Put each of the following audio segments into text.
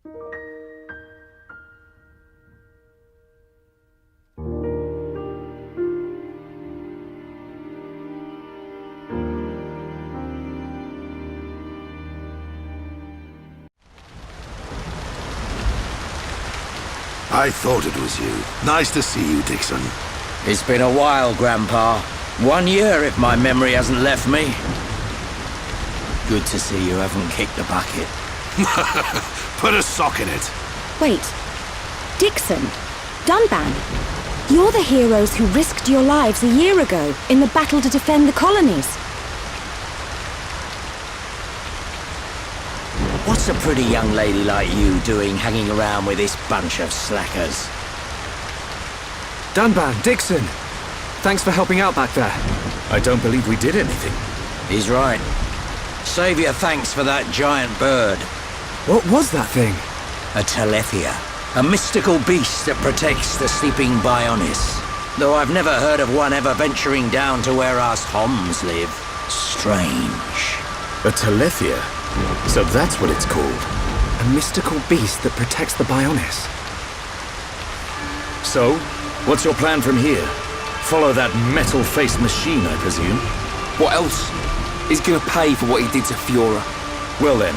I thought it was you. Nice to see you, Dixon. It's been a while, Grandpa. 1 year, if my memory hasn't left me. Good to see you haven't kicked the bucket. Put a sock in it. Wait. Dixon. Dunban. You're the heroes who risked your lives a year ago in the battle to defend the colonies. What's a pretty young lady like you doing hanging around with this bunch of slackers? Dunban, Dixon! Thanks for helping out back there. I don't believe we did anything. He's right. Save your thanks for that giant bird. What was that thing? A Telethia. A mystical beast that protects the sleeping Bionis. Though I've never heard of one ever venturing down to where us Homs live. Strange. A Telethia? So that's what it's called. A mystical beast that protects the Bionis. So, what's your plan from here? Follow that metal-faced machine, I presume? What else? He's gonna pay for what he did to Fiora. Well then,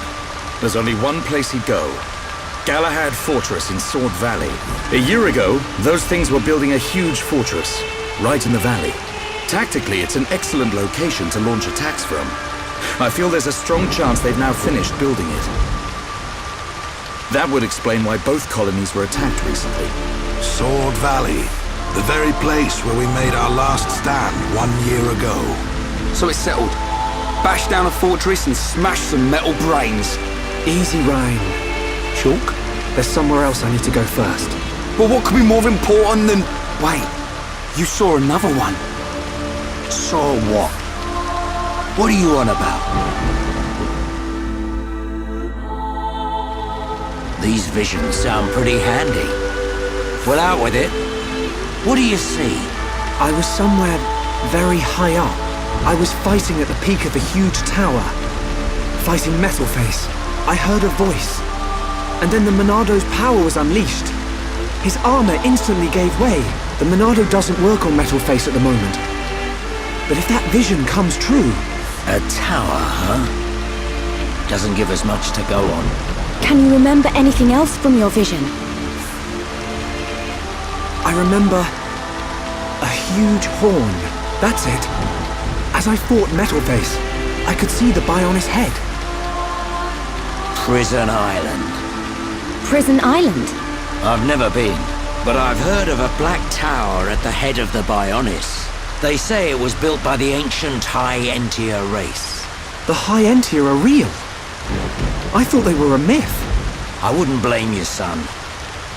there's only one place he'd go. Galahad Fortress in Sword Valley. A year ago, those things were building a huge fortress, right in the valley. Tactically, it's an excellent location to launch attacks from. I feel there's a strong chance they've now finished building it. That would explain why both colonies were attacked recently. Sword Valley. The very place where we made our last stand 1 year ago. So it's settled. Bash down a fortress and smash some metal brains. Easy, Ryan. Chalk? There's somewhere else I need to go first. But what could be more important than... Wait, you saw another one. Saw what? What are you on about? These visions sound pretty handy. Well, out with it. What do you see? I was somewhere very high up. I was fighting at the peak of a huge tower. Fighting Metalface. I heard a voice. And then the Monado's power was unleashed. His armor instantly gave way. The Monado doesn't work on Metalface at the moment. But if that vision comes true... A tower, huh? Doesn't give us much to go on. Can you remember anything else from your vision? I remember... a huge horn. That's it. As I fought Metalface, I could see the Bionis head. Prison Island. Prison Island? I've never been, but I've heard of a black tower at the head of the Bionis. They say it was built by the ancient High Entia race. The High Entia are real? I thought they were a myth. I wouldn't blame you, son.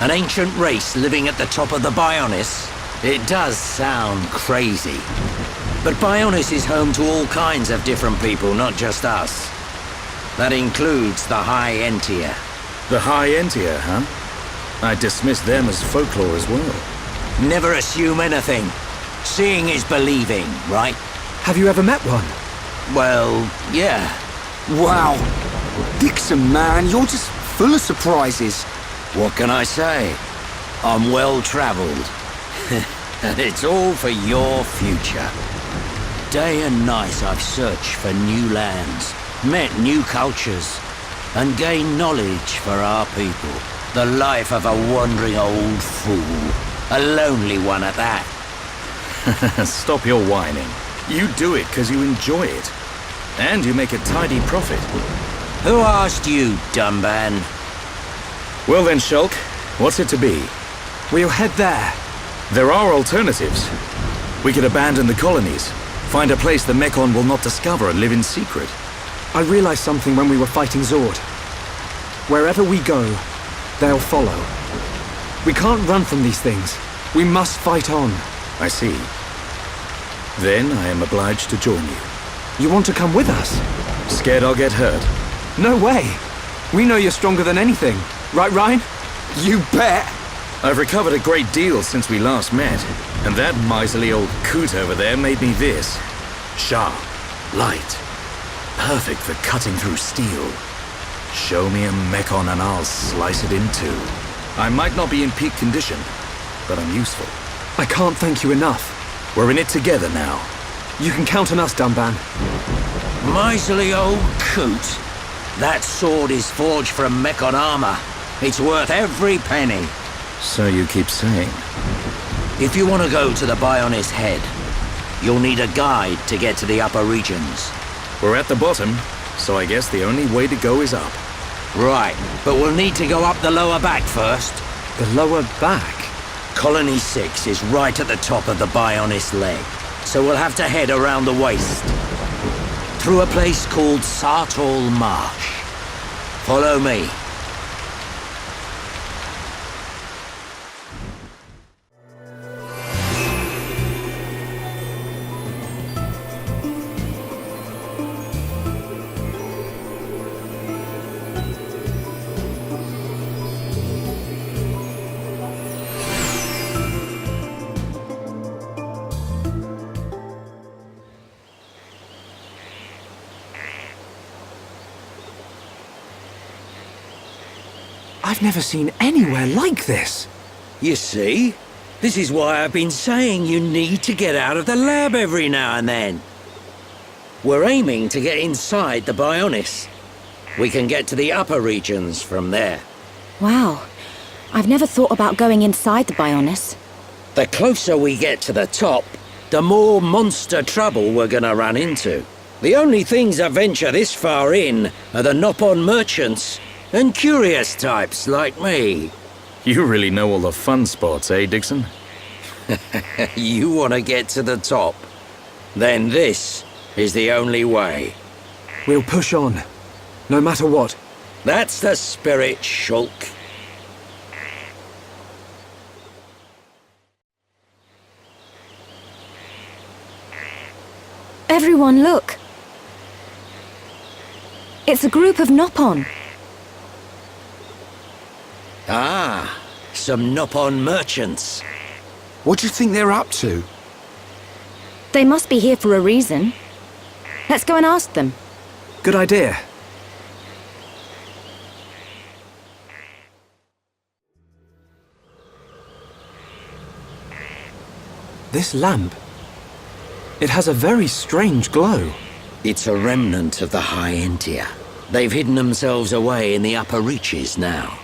An ancient race living at the top of the Bionis? It does sound crazy. But Bionis is home to all kinds of different people, not just us. That includes the High Entia. The High Entia, huh? I dismiss them as folklore as well. Never assume anything. Seeing is believing, right? Have you ever met one? Well, yeah. Wow. Dixon, man, you're just full of surprises. What can I say? I'm well-traveled. And it's all for your future. Day and night I've searched for new lands, met new cultures, and gained knowledge for our people. The life of a wandering old fool. A lonely one at that. Stop your whining. You do it because you enjoy it. And you make a tidy profit. Who asked you, Dunban? Well then, Shulk, what's it to be? We'll head there. There are alternatives. We could abandon the colonies, find a place the Mechon will not discover and live in secret. I realized something when we were fighting Zord. Wherever we go, they'll follow. We can't run from these things. We must fight on. I see. Then I am obliged to join you. You want to come with us? Scared I'll get hurt? No way! We know you're stronger than anything. Right, Ryan? You bet! I've recovered a great deal since we last met. And that miserly old coot over there made me this. Sharp. Light. Perfect for cutting through steel. Show me a mechon and I'll slice it in two. I might not be in peak condition, but I'm useful. I can't thank you enough. We're in it together now. You can count on us, Dunban. Miserly old coot. That sword is forged from mechon armor. It's worth every penny. So you keep saying. If you want to go to the Bionis head, you'll need a guide to get to the upper regions. We're at the bottom, so I guess the only way to go is up. Right, but we'll need to go up the lower back first. The lower back? Colony 6 is right at the top of the Bionis leg, so we'll have to head around the waist. Through a place called Satorl Marsh. Follow me. I've never seen anywhere like this. You see? This is why I've been saying you need to get out of the lab every now and then. We're aiming to get inside the Bionis. We can get to the upper regions from there. Wow. I've never thought about going inside the Bionis. The closer we get to the top, the more monster trouble we're gonna run into. The only things that venture this far in are the Nopon merchants and curious types like me. You really know all the fun spots, eh, Dixon? You want to get to the top? Then this is the only way. We'll push on, no matter what. That's the spirit, Shulk. Everyone, look. It's a group of Nopon. Ah, some Nopon merchants. What do you think they're up to? They must be here for a reason. Let's go and ask them. Good idea. This lamp, it has a very strange glow. It's a remnant of the High Entia. They've hidden themselves away in the upper reaches now.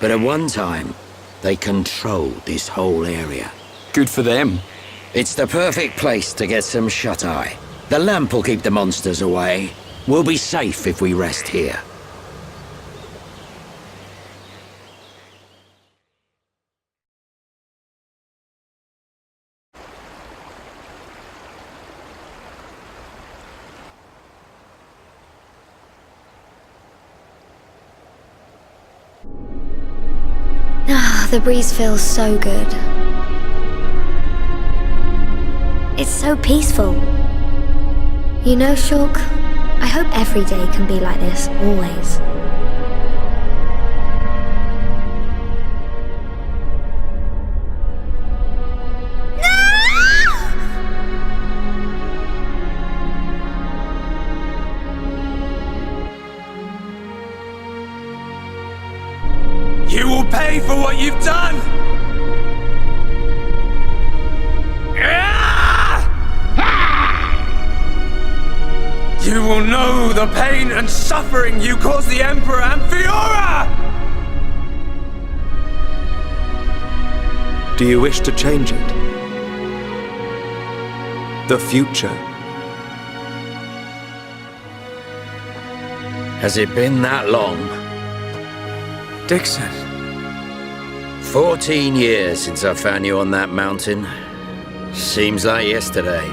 But at one time, they controlled this whole area. Good for them. It's the perfect place to get some shut-eye. The lamp will keep the monsters away. We'll be safe if we rest here. The breeze feels so good. It's so peaceful. You know, Shulk, I hope every day can be like this, always. You will pay for what you've done! You will know the pain and suffering you caused the Emperor and Fiora! Do you wish to change it? The future? Has it been that long? Dixon. 14 years since I found you on that mountain. Seems like yesterday.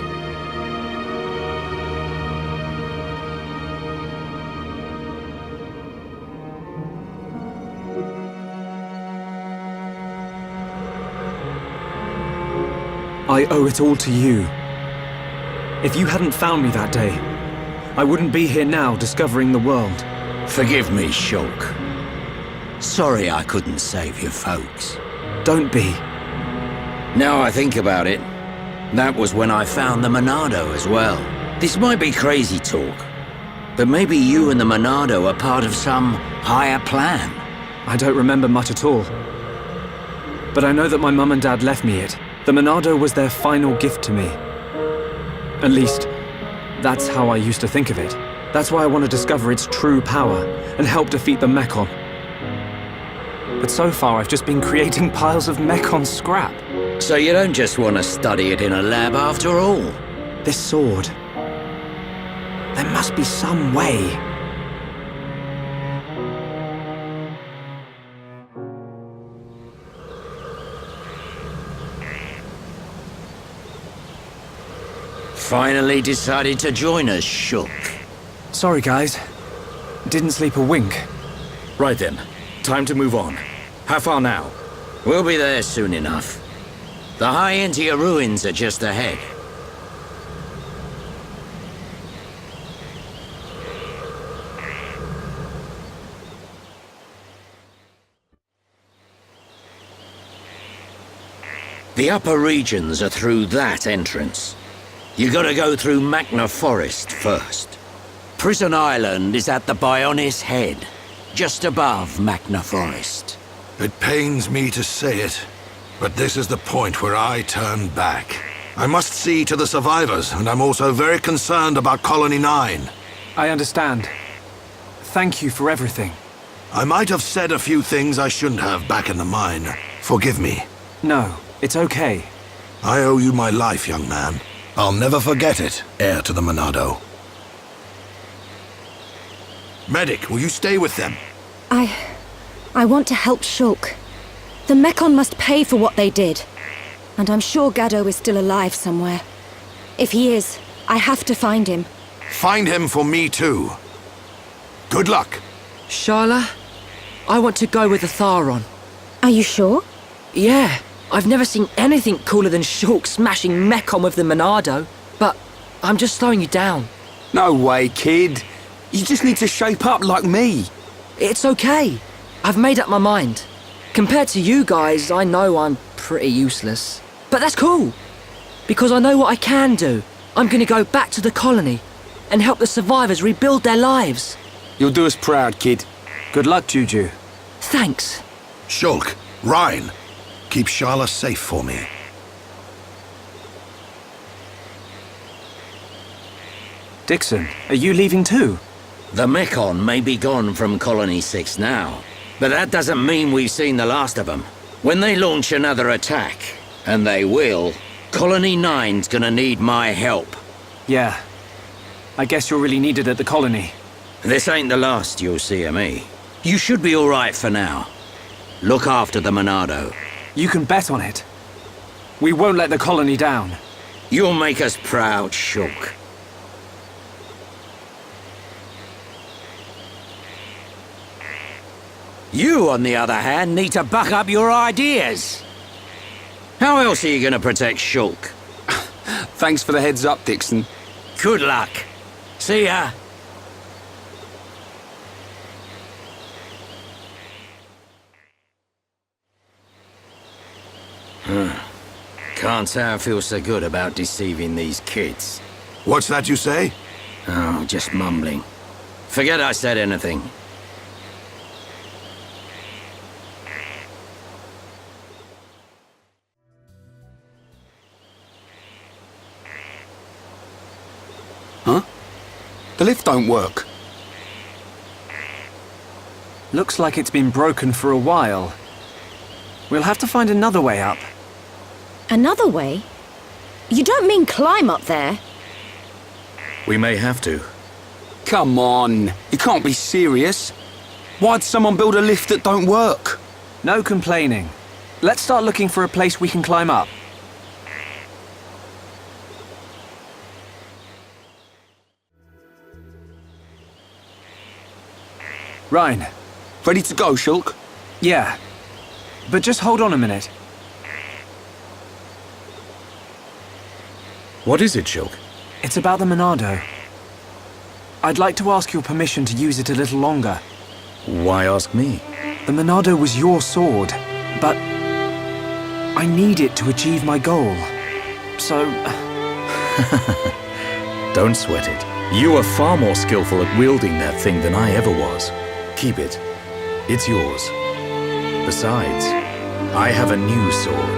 I owe it all to you. If you hadn't found me that day, I wouldn't be here now discovering the world. Forgive me, Shulk. Sorry I couldn't save your folks. Don't be. Now I think about it, that was when I found the Monado as well. This might be crazy talk, But maybe you and the Monado are part of some higher plan. I don't remember much at all. But I know that my mum and dad left me it. The Monado was their final gift to me. At least, that's how I used to think of it. That's why I want to discover its true power and help defeat the Mechon. But so far, I've just been creating piles of Mechon scrap. So you don't just want to study it in a lab after all? This sword... there must be some way. Finally decided to join us, Shook. Sorry, guys. Didn't sleep a wink. Right then. Time to move on. How far now? We'll be there soon enough. The High Intia ruins are just ahead. The upper regions are through that entrance. You gotta go through Magna Forest first. Prison Island is at the Bionis head, just above Magna Forest. It pains me to say it, but this is the point where I turn back. I must see to the survivors, and I'm also very concerned about Colony 9. I understand. Thank you for everything. I might have said a few things I shouldn't have back in the mine. Forgive me. No, it's okay. I owe you my life, young man. I'll never forget it, heir to the Monado. Medic, will you stay with them? I want to help Shulk. The Mechon must pay for what they did. And I'm sure Gaddo is still alive somewhere. If he is, I have to find him. Find him for me too. Good luck. Sharla, I want to go with the Tharon. Are you sure? Yeah, I've never seen anything cooler than Shulk smashing Mechon with the Monado. But I'm just slowing you down. No way, kid. You just need to shape up like me. It's okay. I've made up my mind. Compared to you guys, I know I'm pretty useless. But that's cool. Because I know what I can do. I'm gonna go back to the colony and help the survivors rebuild their lives. You'll do us proud, kid. Good luck, Juju. Thanks. Shulk, Ryan, keep Sharla safe for me. Dixon, are you leaving too? The Mechon may be gone from Colony 6 now, but that doesn't mean we've seen the last of them. When they launch another attack, and they will, Colony 9's gonna need my help. Yeah. I guess you're really needed at the colony. This ain't the last you'll see of me. You should be alright for now. Look after the Monado. You can bet on it. We won't let the colony down. You'll make us proud, Shulk. You, on the other hand, need to buck up your ideas. How else are you gonna protect Shulk? Thanks for the heads up, Dixon. Good luck. See ya. Can't say I feel so good about deceiving these kids. What's that you say? Oh, just mumbling. Forget I said anything. Huh? The lift don't work. Looks like it's been broken for a while. We'll have to find another way up. Another way? You don't mean climb up there? We may have to. Come on, you can't be serious. Why'd someone build a lift that don't work? No complaining. Let's start looking for a place we can climb up. Ryan. Ready to go, Shulk? Yeah. But just hold on a minute. What is it, Shulk? It's about the Monado. I'd like to ask your permission to use it a little longer. Why ask me? The Monado was your sword, but I need it to achieve my goal. So... Don't sweat it. You are far more skillful at wielding that thing than I ever was. Keep it. It's yours. Besides, I have a new sword.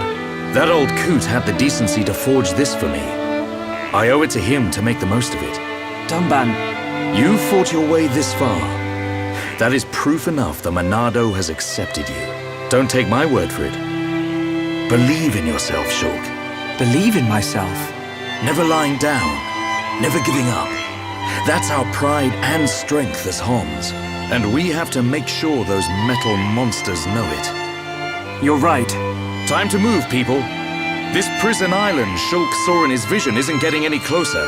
That old coot had the decency to forge this for me. I owe it to him to make the most of it. Dunban, You fought your way this far. That is proof enough the Monado has accepted you. Don't take my word for it. Believe in yourself, Shulk. believe in myself. Never lying down, never giving up. That's our pride and strength as Homs. And we have to make sure those metal monsters know it. You're right. Time to move, people. This prison island Shulk saw in his vision isn't getting any closer.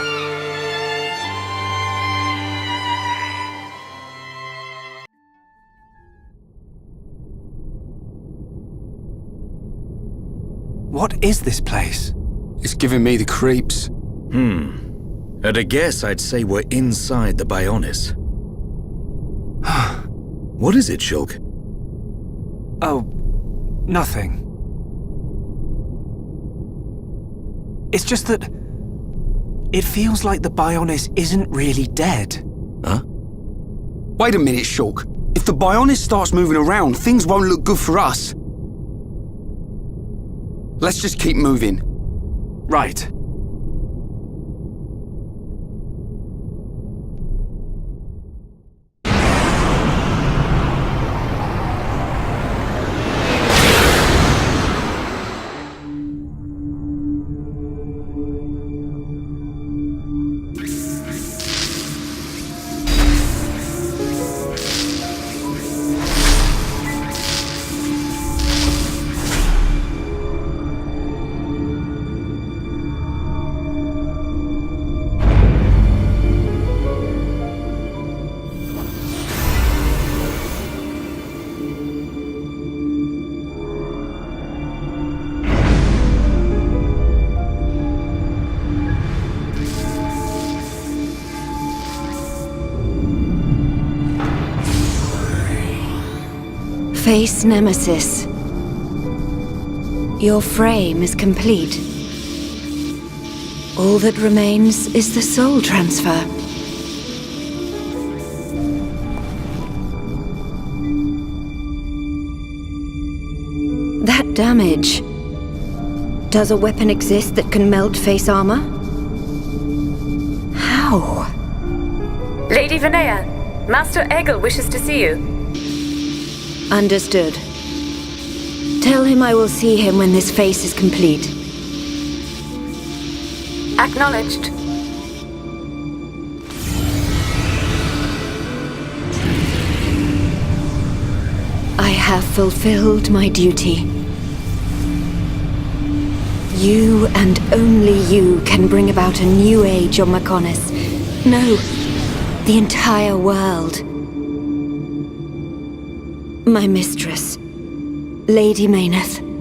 What is this place? It's giving me the creeps. At a guess, I'd say we're inside the Bionis. What is it, Shulk? Oh, nothing. It's just that it feels like the Bionis isn't really dead. Huh? Wait a minute, Shulk. If the Bionis starts moving around, things won't look good for us. Let's just keep moving. Right. Face Nemesis. Your frame is complete. All that remains is the soul transfer. That damage. Does a weapon exist that can melt face armor? How? Lady Vinaya, Master Egil wishes to see you. Understood. Tell him I will see him when this face is complete. Acknowledged. I have fulfilled my duty. You and only you can bring about a new age on Mechonis. No, the entire world. My mistress, Lady Mayneth.